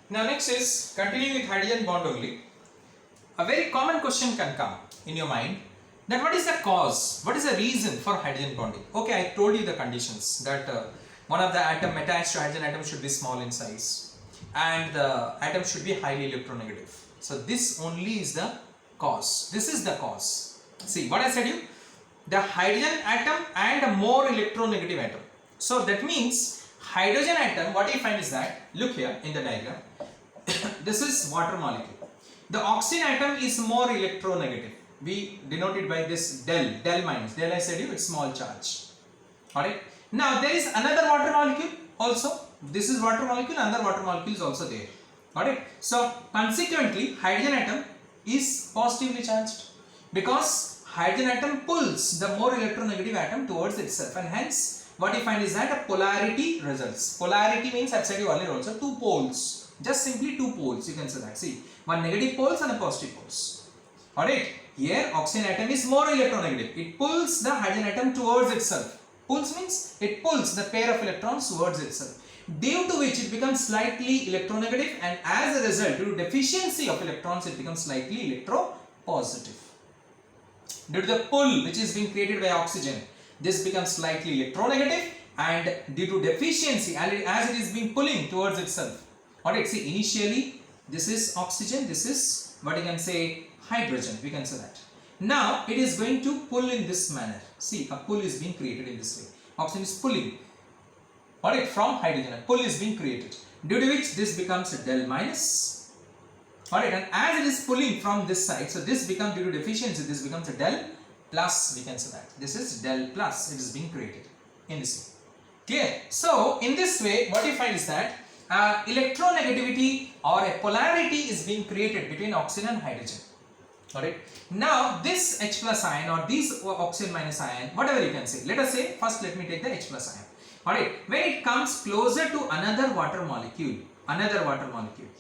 Now next is continuing with hydrogen bond only. A very common question can come in your mind that what is the cause, what is the reason for hydrogen bonding? Okay, I told you the conditions that one of the atom attached to hydrogen atom should be small in size and the atom should be highly electronegative. So this only is the cause. This is the cause. See what I said you? The hydrogen atom and a more electronegative atom. So that means hydrogen atom, what you find is that, look here in the diagram, this is water molecule. The oxygen atom is more electronegative. We denote it by this del minus. Del I said you, it's small charge. Alright. Now there is another water molecule also. This is water molecule, another water molecule is also there. Alright. So consequently, hydrogen atom is positively charged because hydrogen atom pulls the more electronegative atom towards itself, and hence what you find is that a polarity results. Polarity means, I've said you earlier also, two poles. Just simply two poles, you can say that. See, one negative poles and a positive poles. Alright, here oxygen atom is more electronegative. It pulls the hydrogen atom towards itself. Pulls means it pulls the pair of electrons towards itself, due to which it becomes slightly electronegative, and as a result, due to deficiency of electrons, it becomes slightly electropositive. Due to the pull which is being created by oxygen, this becomes slightly electronegative, and due to deficiency, as it is being pulling towards itself. Alright, see, initially this is oxygen, this is what you can say hydrogen, we can say that. Now it is going to pull in this manner. See, a pull is being created in this way. Oxygen is pulling, alright, from hydrogen. A pull is being created, due to which this becomes a del minus. Alright, and as it is pulling from this side, so this becomes, due to deficiency, this becomes a del plus, we can say that. This is del plus, it is being created in this way. Clear? So in this way, what you find is that electronegativity or a polarity is being created between oxygen and hydrogen. Alright. Now this H plus ion or this oxygen minus ion, whatever you can say. Let us say, first let me take the H plus ion. Alright. When it comes closer to another water molecule,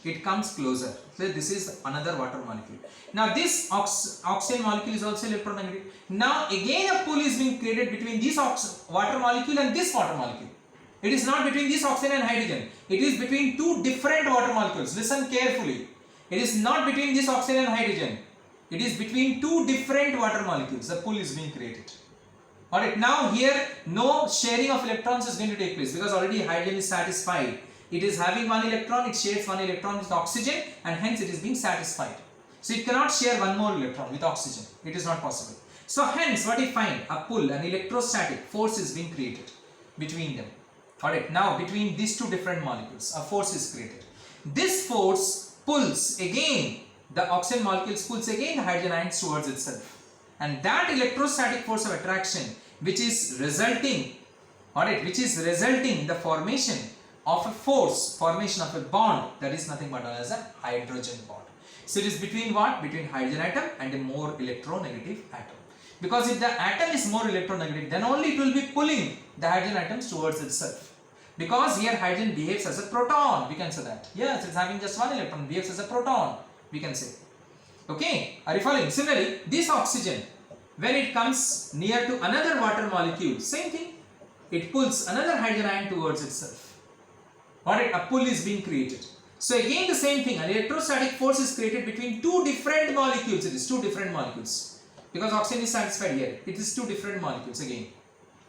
it comes closer. So this is another water molecule. Now this oxygen molecule is also electronegative. Now again a pull is being created between this water molecule and this water molecule. It is not between this oxygen and hydrogen. It is between two different water molecules. Listen carefully. It is not between this oxygen and hydrogen. It is between two different water molecules. The pull is being created. Alright, now here no sharing of electrons is going to take place because already hydrogen is satisfied. It is having one electron, it shares one electron with oxygen, and hence it is being satisfied. So it cannot share one more electron with oxygen. It is not possible. So hence what we find, a pull, an electrostatic force is being created between them. Alright, now between these two different molecules, a force is created. This force pulls again, the oxygen molecules pulls again the hydrogen ions towards itself. And that electrostatic force of attraction which is resulting in the formation of a force, formation of a bond, that is nothing but known as a hydrogen bond. So it is between what? Between hydrogen atom and a more electronegative atom. Because if the atom is more electronegative, then only it will be pulling the hydrogen atoms towards itself. Because here hydrogen behaves as a proton, we can say that. Yes, it's having just one electron, behaves as a proton, we can say. Okay, are you following? Similarly, this oxygen, when it comes near to another water molecule, same thing. It pulls another hydrogen ion towards itself. Alright, a pull is being created. So again the same thing, an electrostatic force is created between two different molecules. It is two different molecules. Because oxygen is satisfied here. It is two different molecules again.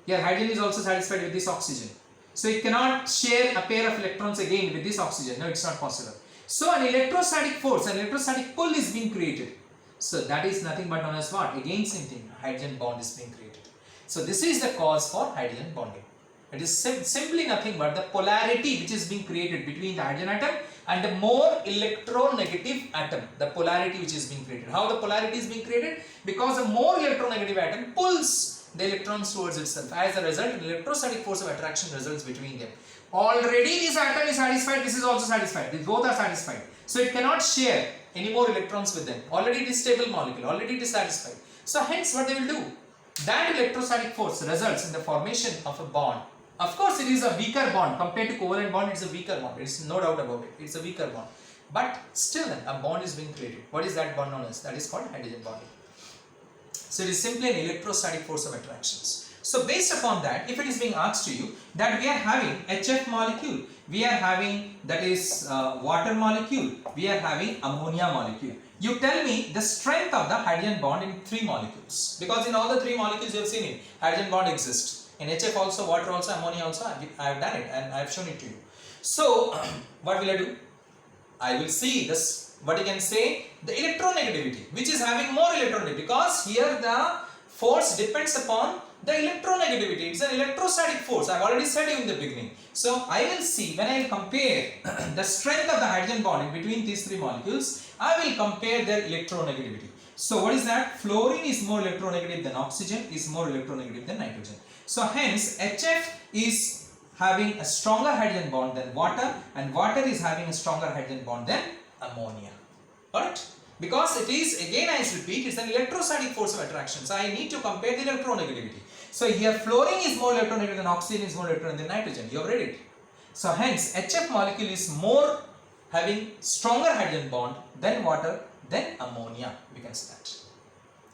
Here hydrogen is also satisfied with this oxygen. So it cannot share a pair of electrons again with this oxygen. No, it's not possible. So an electrostatic force, an electrostatic pull is being created. So that is nothing but known as what? Again same thing, hydrogen bond is being created. So this is the cause for hydrogen bonding. It is simply nothing but the polarity which is being created between the hydrogen atom and the more electronegative atom. The polarity which is being created. How the polarity is being created? Because the more electronegative atom pulls the electrons towards itself. As a result, an electrostatic force of attraction results between them. Already this atom is satisfied, this is also satisfied. These both are satisfied. So it cannot share any more electrons with them. Already it is stable molecule, already it is satisfied. So hence what they will do? That electrostatic force results in the formation of a bond. Of course, it is a weaker bond compared to covalent bond. It's a weaker bond. It's no doubt about it. It's a weaker bond. But still, a bond is being created. What is that bond known as? That is called hydrogen bonding. So it is simply an electrostatic force of attractions. So based upon that, if it is being asked to you that we are having HF molecule, we are having that is water molecule, we are having ammonia molecule. You tell me the strength of the hydrogen bond in 3 molecules, because in all the 3 molecules you have seen it, hydrogen bond exists. In HF also, water also, ammonia also, I have done it and I have shown it to you. So what will I do? I will see this, what you can say, the electronegativity, which is having more electronegativity, because here the force depends upon the electronegativity. It's an electrostatic force. I've already said you in the beginning. So I will see, when I will compare the strength of the hydrogen bond in between these 3 molecules, I will compare their electronegativity. So what is that? Fluorine is more electronegative than oxygen, is more electronegative than nitrogen. So hence HF is having a stronger hydrogen bond than water, and water is having a stronger hydrogen bond than ammonia. Alright? Because it is, again I repeat, it's an electrostatic force of attraction. So I need to compare the electronegativity. So here fluorine is more electronegative than oxygen, is more electronegative than nitrogen. You have read it. So hence HF molecule is more having stronger hydrogen bond than water than ammonia. We can say that.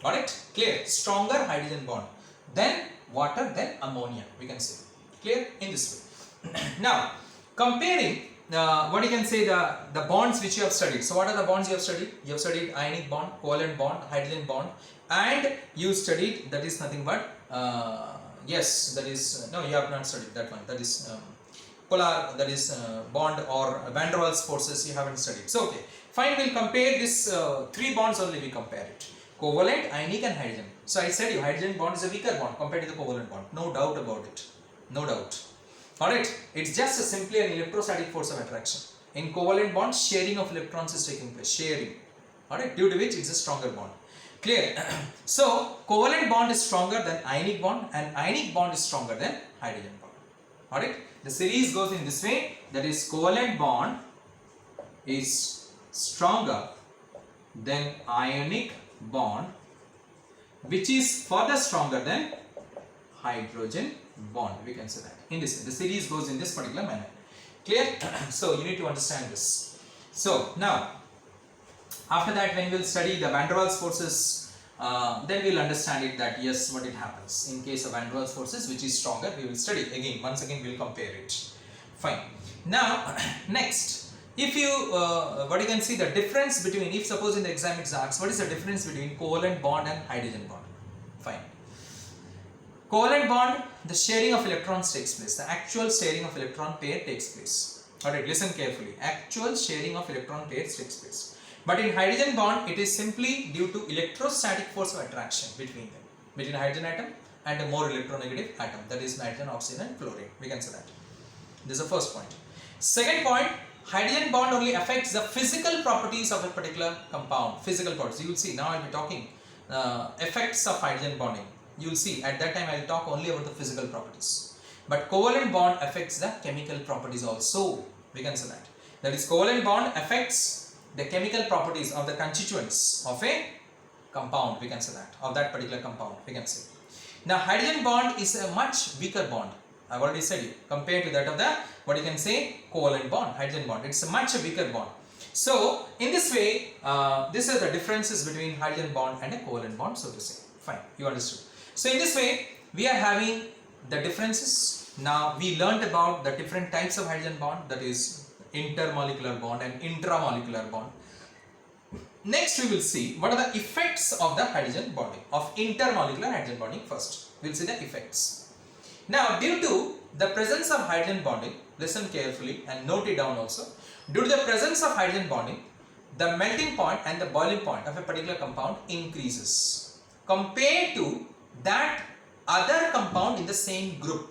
Got it? Clear? Stronger hydrogen bond than water than ammonia. We can say. Clear? In this way. Now comparing what you can say, the bonds which you have studied. So what are the bonds you have studied? You have studied ionic bond, covalent bond, hydrogen bond, and you studied, that is nothing but yes, that is no, you have not studied that one. That is polar, that is bond or van der Waals forces you haven't studied. So okay, fine, we'll compare this 3 bonds only. We compare it: covalent, ionic, and hydrogen. So I said you hydrogen bond is a weaker bond compared to the covalent bond. No doubt about it. No doubt. Alright, it's just simply an electrostatic force of attraction. In covalent bond, sharing of electrons is taking place. Sharing. Alright, due to which it's a stronger bond. Clear? So, covalent bond is stronger than ionic bond, and ionic bond is stronger than hydrogen bond. Alright, the series goes in this way, that is covalent bond is stronger than ionic bond, which is further stronger than hydrogen bond. We can say that. In this, the series goes in this particular manner. Clear? So you need to understand this. So now, after that, when we will study the van der Waals forces, then we will understand it that yes, what it happens in case of van der Waals forces, which is stronger. We will study again. Once again, we will compare it. Fine. Now, next, if you what you can see, the difference between, if suppose in the exam it asks, what is the difference between covalent bond and hydrogen bond? Fine. Covalent bond, the sharing of electrons takes place. The actual sharing of electron pair takes place. Alright, listen carefully. Actual sharing of electron pairs takes place. But in hydrogen bond, it is simply due to electrostatic force of attraction between them. Between a hydrogen atom and a more electronegative atom. That is nitrogen, oxygen, and fluorine. We can say that. This is the first point. Second point, hydrogen bond only affects the physical properties of a particular compound. Physical properties. You will see, now I will be talking effects of hydrogen bonding. You will see, at that time I will talk only about the physical properties. But covalent bond affects the chemical properties also. We can say that. That is, covalent bond affects the chemical properties of the constituents of a compound. We can say that. Of that particular compound. We can say. Now, hydrogen bond is a much weaker bond. I have already said it. Compared to that of the, what you can say, covalent bond, hydrogen bond. It's a much weaker bond. So, in this way, these are the differences between hydrogen bond and a covalent bond, so to say. Fine. You understood. So in this way, we are having the differences. Now we learnt about the different types of hydrogen bond, that is intermolecular bond and intramolecular bond. Next we will see what are the effects of the hydrogen bonding, of intermolecular hydrogen bonding first. We will see the effects. Now due to the presence of hydrogen bonding, listen carefully and note it down also. Due to the presence of hydrogen bonding, the melting point and the boiling point of a particular compound increases compared to that other compound in the same group.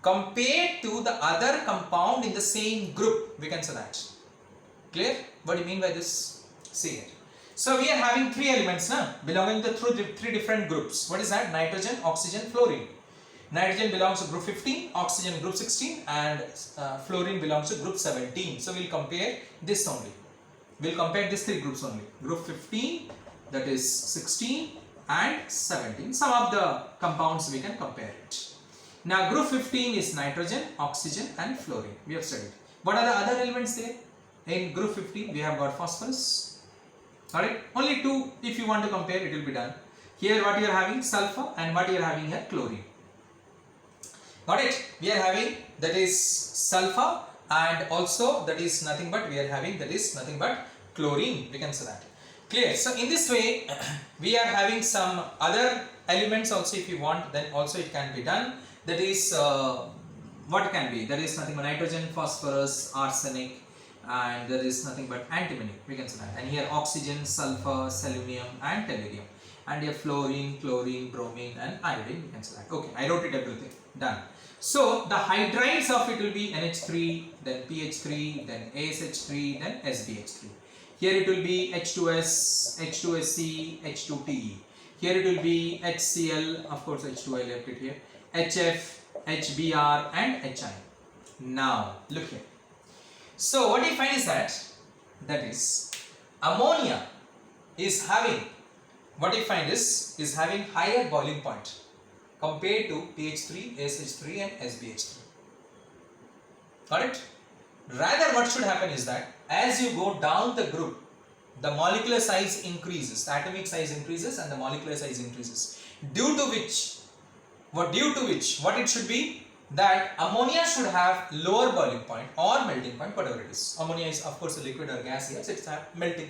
Compared to the other compound in the same group, we can say that. Clear? What do you mean by this? See here. So we are having 3 elements now, belonging to 3 different groups. What is that? Nitrogen, oxygen, fluorine. Nitrogen belongs to group 15, oxygen group 16, and fluorine belongs to group 17. So we will compare this only. We will compare these 3 groups only. Group 15, that is 16, and 17. Some of the compounds we can compare it. Now group 15 is nitrogen, oxygen, and fluorine. We have studied. What are the other elements there? In group 15 we have got phosphorus. Alright, only 2 if you want to compare, it will be done. Here what you are having? Sulfur, and what you are having here? Chlorine. Got it? We are having that is sulfur, and also that is nothing but we are having that is nothing but chlorine. We can say that. Clear? So in this way we are having some other elements also. If you want, then also it can be done. That is what can be? That is nothing but nitrogen, phosphorus, arsenic, and there is nothing but antimony. We can say that. And here oxygen, sulfur, selenium, and tellurium. And here fluorine, chlorine, bromine, and iodine. We can say that. Okay, I wrote it everything. Done. So the hydrides of it will be NH3, then PH3, then ASH3, then SBH3. Here it will be H2S, H2SC, H2TE. Here it will be HCl, of course H2 I left it here, HF, HBr, and HI. Now look here. So what you find is that is ammonia is having, what you find is having higher boiling point compared to PH3, ASH3, and SBH3. Got it? Rather what should happen is that as you go down the group, the molecular size increases, the atomic size increases, and the molecular size increases. Due to which what it should be, that ammonia should have lower boiling point or melting point, whatever it is. Ammonia is of course a liquid or gas here, so it's a melting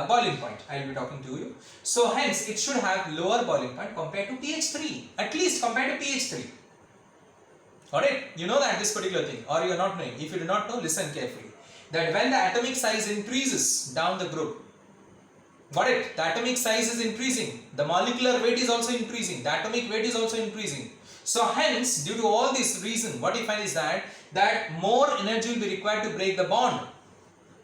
boiling point. I will be talking to you. So hence it should have lower boiling point compared to PH3, at least compared to PH3. Got it? You know that this particular thing, or you are not knowing. If you do not know, listen carefully. That when the atomic size increases down the group, got it? The atomic size is increasing, the molecular weight is also increasing, the atomic weight is also increasing. So hence, due to all this reason, what you find is that more energy will be required to break the bond.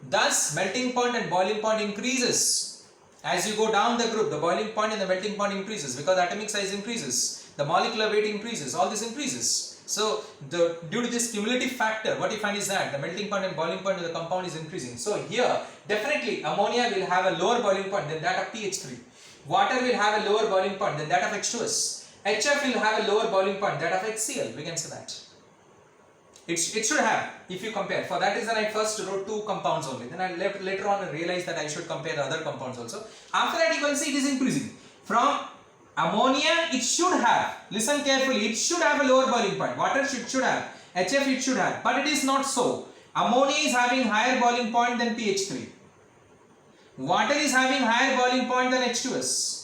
Thus, melting point and boiling point increases. As you go down the group, the boiling point and the melting point increases because the atomic size increases, the molecular weight increases, all this increases. So, due to this cumulative factor, what you find is that the melting point and boiling point of the compound is increasing. So here, definitely ammonia will have a lower boiling point than that of PH3. Water will have a lower boiling point than that of H2S. HF will have a lower boiling point than that of HCl. We can say that. It should have, if you compare. For that reason, I first wrote two compounds only. Then I later on realized that I should compare the other compounds also. After that, you can see it is increasing. From ammonia, it should have, listen carefully, it should have a lower boiling point. Water should have, HF it should have, but it is not so. Ammonia is having higher boiling point than PH3. Water is having higher boiling point than H2S.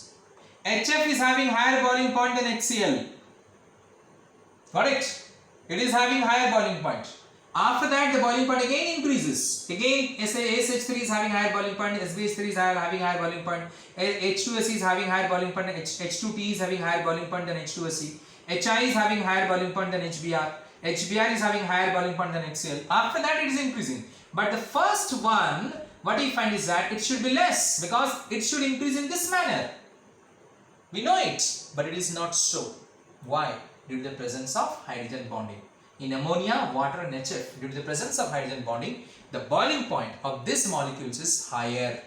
HF is having higher boiling point than HCl. Got it? It is having higher boiling point. After that, the boiling point again increases. Again, SH3 is having higher boiling point, SBH3 is having higher boiling point, H2SE is having higher boiling point, H2T is having higher boiling point than H2SE, HI is having higher boiling point than HBr, HBr is having higher boiling point than HCl. After that, it is increasing. But the first one, what you find is that it should be less because it should increase in this manner. We know it, but it is not so. Why? Due to the presence of hydrogen bonding. In ammonia, water, and HF, due to the presence of hydrogen bonding, the boiling point of these molecules is higher.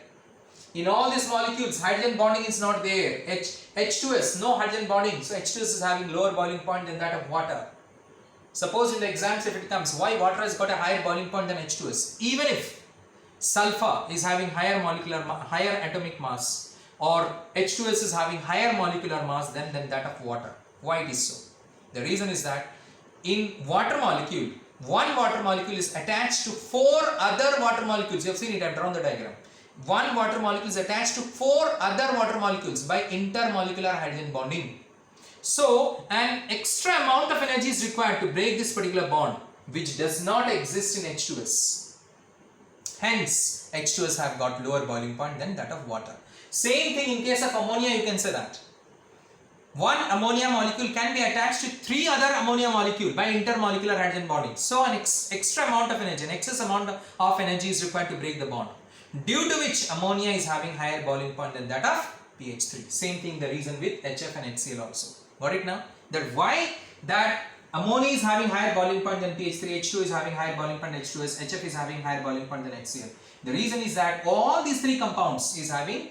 In all these molecules, hydrogen bonding is not there. H2S, no hydrogen bonding. So H2S is having lower boiling point than that of water. Suppose in the exams if it comes, why water has got a higher boiling point than H2S? Even if sulfur is having higher atomic mass, or H2S is having higher molecular mass than that of water. Why it is so? The reason is that in water molecule, one water molecule is attached to 4 other water molecules. You have seen it, I have drawn the diagram. One water molecule is attached to 4 other water molecules by intermolecular hydrogen bonding. So, an extra amount of energy is required to break this particular bond, which does not exist in H2S. Hence, H2S have got lower boiling point than that of water. Same thing in case of ammonia, you can say that. One ammonia molecule can be attached to 3 other ammonia molecules by intermolecular hydrogen bonding. So an extra amount of energy, an excess amount of energy is required to break the bond. Due to which ammonia is having higher boiling point than that of PH3. Same thing, the reason with HF and HCl also. Got it now? That why that ammonia is having higher boiling point than PH3, H2 is having higher boiling point than H2S, HF is having higher boiling point than HCl. The reason is that all these 3 compounds is having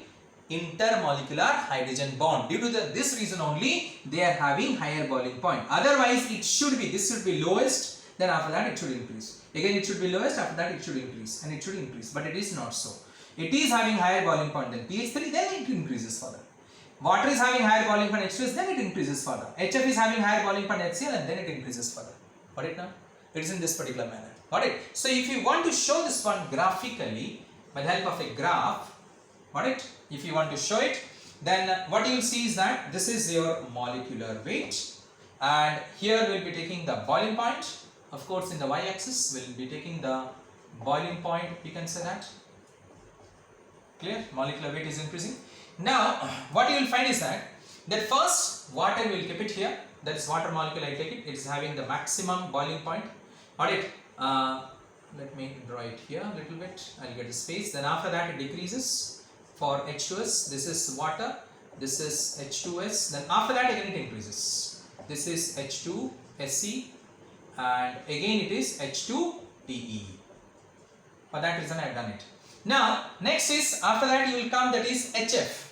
intermolecular hydrogen bond. Due to this reason only, they are having higher boiling point. Otherwise, this should be lowest, then after that it should increase. Again, it should be lowest, after that it should increase, and it should increase, but it is not so. It is having higher boiling point than PH3, then it increases further. Water is having higher boiling point H2S, then it increases further. HF is having higher boiling point HCl, and then it increases further. Got it now? It is in this particular manner. Got it? So if you want to show this one graphically by the help of a graph, got it? If you want to show it, then what you will see is that this is your molecular weight, and here we will be taking the boiling point. Of course, in the y-axis, we will be taking the boiling point. You can say that. Clear? Molecular weight is increasing. Now, what you will find is that first water we will keep it here. That is water molecule. I take it. It is having the maximum boiling point. Got it? Let me draw it here a little bit. I will get a space. Then after that, it decreases for H2S. This is water. This is H2S. Then after that, again it increases. This is H2SC, and again it is H2TE. For that reason, I have done it. Now, next is, after that you will come, that is HF.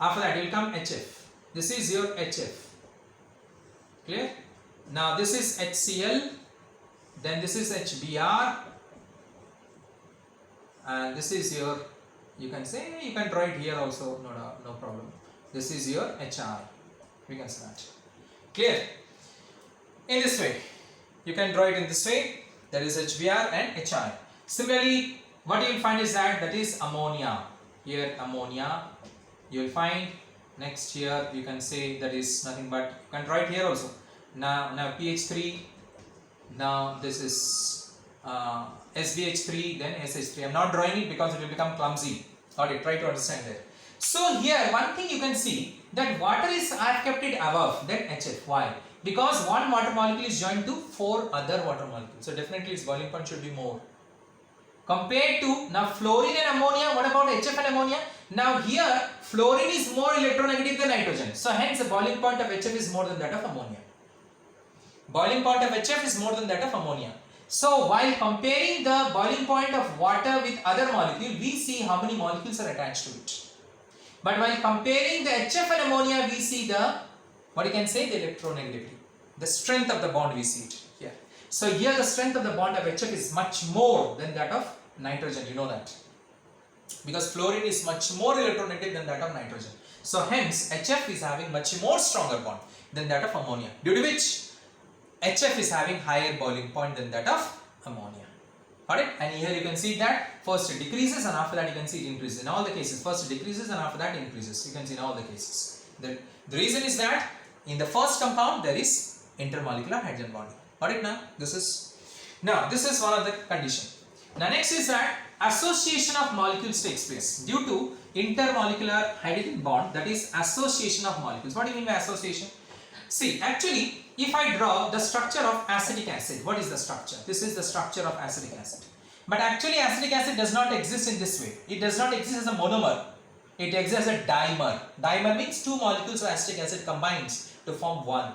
After that you will come HF. This is your HF. Clear? Now this is HCl, then this is HBr, and this is your, you can say, you can draw it here also, no problem. This is your HR. We can say that. Clear? In this way, you can draw it in this way. That is HBr and HI. Similarly, what you will find is that is ammonia. Here ammonia you will find. Next here you can say that is nothing but, you can draw it here also. Now pH 3. Now this is SBH3, then SH3. I am not drawing it because it will become clumsy. Got it? Try to understand it. So here one thing you can see that water is, I have kept it above that HF. Why? Because one water molecule is joined to 4 other water molecules. So definitely its boiling point should be more. Compared to now fluorine and ammonia, what about HF and ammonia? Now here fluorine is more electronegative than nitrogen. So hence the boiling point of HF is more than that of ammonia. Boiling point of HF is more than that of ammonia. So while comparing the boiling point of water with other molecule, we see how many molecules are attached to it. But while comparing the HF and ammonia, we see the, what you can say, the electronegativity. The strength of the bond, we see it here. So here the strength of the bond of HF is much more than that of nitrogen, you know that. Because fluorine is much more electronegative than that of nitrogen. So hence HF is having much more stronger bond than that of ammonia, due to which HF is having higher boiling point than that of ammonia. Got it? And here you can see that first it decreases and after that you can see it increases. In all the cases, first it decreases and after that it increases. You can see in all the cases. The reason is that in the first compound there is intermolecular hydrogen bonding. Got it now? This is one of the condition. Now next is that association of molecules takes place due to intermolecular hydrogen bond, that is association of molecules. What do you mean by association? See, actually, if I draw the structure of acetic acid, what is the structure? This is the structure of acetic acid. But actually acetic acid does not exist in this way. It does not exist as a monomer. It exists as a dimer. Dimer means 2 molecules of acetic acid combines to form one.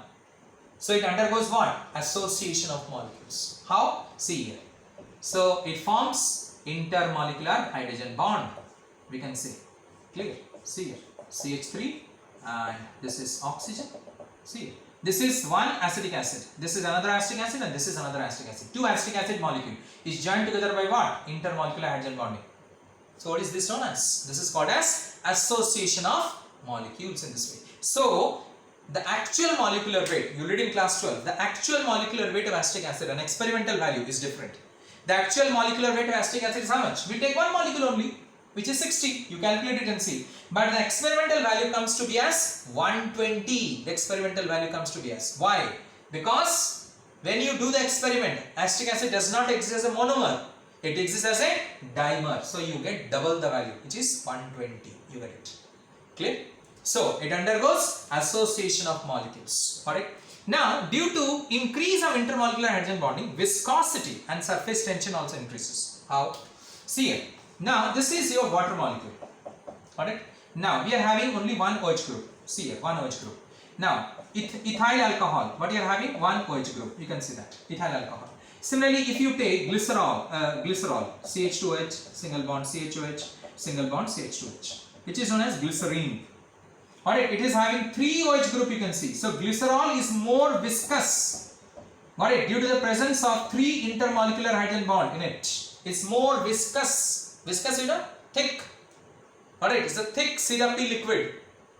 So it undergoes what? Association of molecules. How? See here. So it forms intermolecular hydrogen bond. We can see. Clear? See here. CH3 and this is oxygen. See, this is one acetic acid, this is another acetic acid, and this is another acetic acid. 2 acetic acid molecule is joined together by what? Intermolecular hydrogen bonding. So what is this known as? This is called as association of molecules in this way. So the actual molecular weight, you read in class 12, the actual molecular weight of acetic acid, an experimental value, is different. The actual molecular weight of acetic acid is how much? We take one molecule only, which is 60. You calculate it and see. But the experimental value comes to be as 120. The experimental value comes to be as. Why? Because when you do the experiment, acetic acid does not exist as a monomer. It exists as a dimer. So you get double the value, which is 120. You get it. Clear? So it undergoes association of molecules. Alright. Now, due to increase of intermolecular hydrogen bonding, viscosity and surface tension also increases. How? See here. Now, this is your water molecule. Alright. Now, we are having only one OH group. See here, one OH group. Now, ethyl alcohol. What you are having? One OH group. You can see that. Ethyl alcohol. Similarly, if you take glycerol, CH2H, single bond CHOH, single bond CH2H, which is known as glycerine. Alright, it is having 3 OH group, you can see. So, glycerol is more viscous. Alright, due to the presence of 3 intermolecular hydrogen bond in it. It's more viscous. Viscous, you know, thick. Alright, it's a thick syrupy liquid.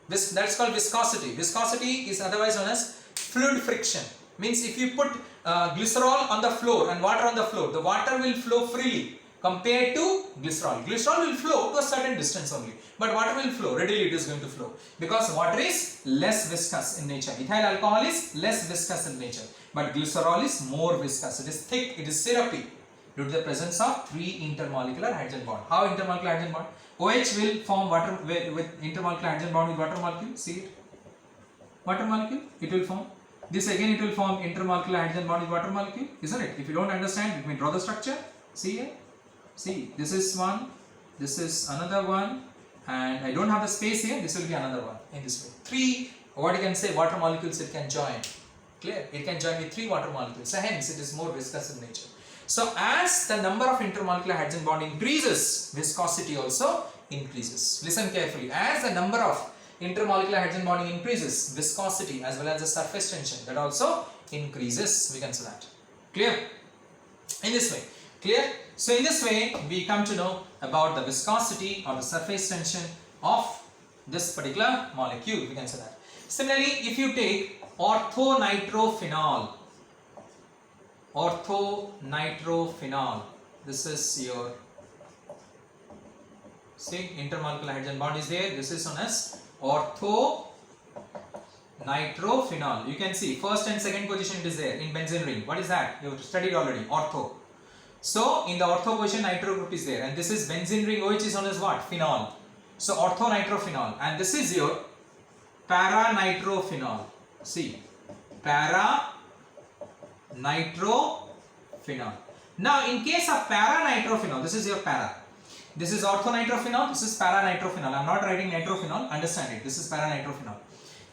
That's called viscosity. Viscosity is otherwise known as fluid friction. Means if you put glycerol on the floor and water on the floor, the water will flow freely compared to glycerol. Glycerol will flow to a certain distance only, but water will flow readily. It is going to flow because water is less viscous in nature. Ethyl alcohol is less viscous in nature, but glycerol is more viscous. It is thick, it is syrupy due to the presence of 3 intermolecular hydrogen bond. How intermolecular hydrogen bond? OH will form water with intermolecular hydrogen bond with water molecule. See it? Water molecule, it will form. This again it will form intermolecular hydrogen bond with water molecule, isn't it? If you don't understand, let me draw the structure. See here? See, this is one, this is another one, and I don't have the space here, this will be another one in this way. 3, what you can say, water molecules it can join. Clear? It can join with 3 water molecules, so hence it is more viscous in nature. So as the number of intermolecular hydrogen bond increases, viscosity also increases. Listen carefully. As the number of intermolecular hydrogen bonding increases, viscosity as well as the surface tension that also increases. We can say that. Clear? In this way. Clear? So in this way we come to know about the viscosity or the surface tension of this particular molecule. We can say that. Similarly, if you take orthonitrophenol, this is your, see, intermolecular hydrogen bond is there. This is known as orthonitrophenol. You can see first and second position it is there in benzene ring. What is that? You have studied already, ortho. So in the ortho position nitro group is there, and this is benzene ring OH is known as what? Phenol. So orthonitrophenol, and this is your paranitrophenol. See, paranitrophenol. Now in case of paranitrophenol, this is your para. This is orthonitrophenol, this is paranitrophenol. I am not writing nitrophenol, understand it. This is paranitrophenol.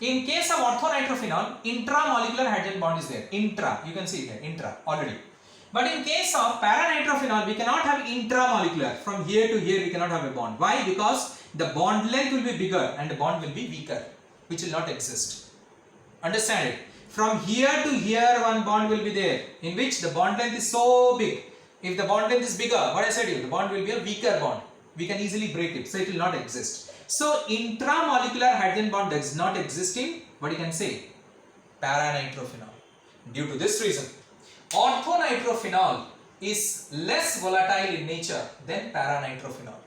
In case of orthonitrophenol, intramolecular hydrogen bond is there. Intra, you can see it here, intra already. But in case of paranitrophenol, we cannot have intramolecular. From here to here we cannot have a bond. Why? Because the bond length will be bigger and the bond will be weaker, which will not exist. Understand it? From here to here one bond will be there, in which the bond length is so big. If the bond length is bigger, what I said to you, the bond will be a weaker bond. We can easily break it, so it will not exist. So intramolecular hydrogen bond does not exist in, what you can say, paranitrophenol. Due to this reason, orthonitrophenol is less volatile in nature than paranitrophenol.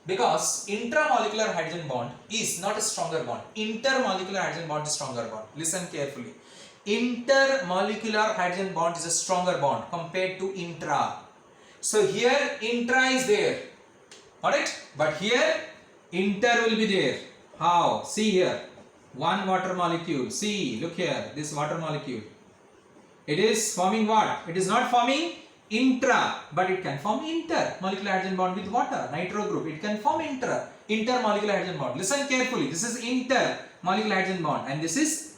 Because intramolecular hydrogen bond is not a stronger bond. Intermolecular hydrogen bond is stronger bond. Listen carefully. Intermolecular hydrogen bond is a stronger bond compared to intra. So here intra is there. Alright? But here inter will be there. How? See here. One water molecule. See, look here. This water molecule. It is forming what? It is not forming intra, but it can form intermolecular hydrogen bond with water, nitro group. It can form intermolecular hydrogen bond. Listen carefully. This is intermolecular hydrogen bond, and this is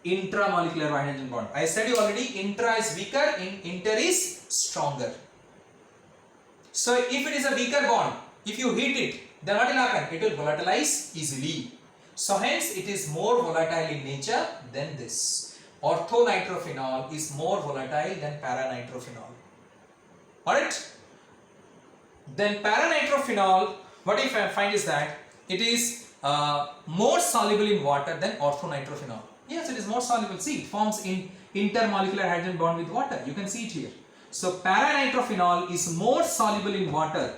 intramolecular hydrogen bond. I said you already, intra is weaker, inter is stronger. So if it is a weaker bond, if you heat it, then what will happen? It will volatilize easily. So hence it is more volatile in nature than this. Orthonitrophenol is more volatile than paranitrophenol. Alright? Then paranitrophenol, what I find is that it is more soluble in water than orthonitrophenol. Yes, it is more soluble. See, it forms in intermolecular hydrogen bond with water. You can see it here. So paranitrophenol is more soluble in water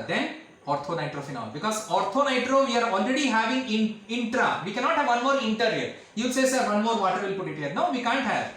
than orthonitrophenol, because orthonitro we are already having in intra. We cannot have one more inter here. You will say, sir, one more water will put it here. No, we can't have.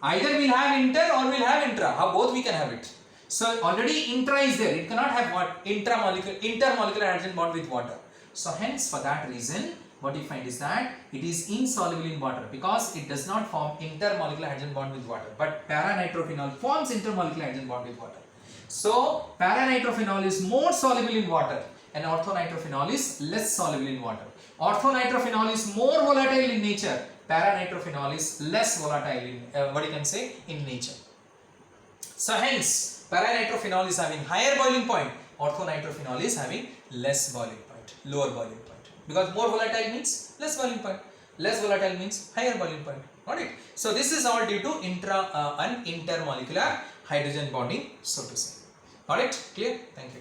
Either we'll have inter or we'll have intra. How both we can have it. So already intra is there. It cannot have what? Intermolecular hydrogen bond with water. So hence for that reason, what you find is that it is insoluble in water because it does not form intermolecular hydrogen bond with water. But paranitrophenol forms intermolecular hydrogen bond with water. So paranitrophenol is more soluble in water and orthonitrophenol is less soluble in water. Orthonitrophenol is more volatile in nature. Paranitrophenol is less volatile in in nature. So hence paranitrophenol is having higher boiling point. Orthonitrophenol is having less boiling point, lower boiling point. Because more volatile means less boiling point. Less volatile means higher boiling point. Alright. So this is all due to intra and intermolecular hydrogen bonding, so to say. Alright, clear? Thank you.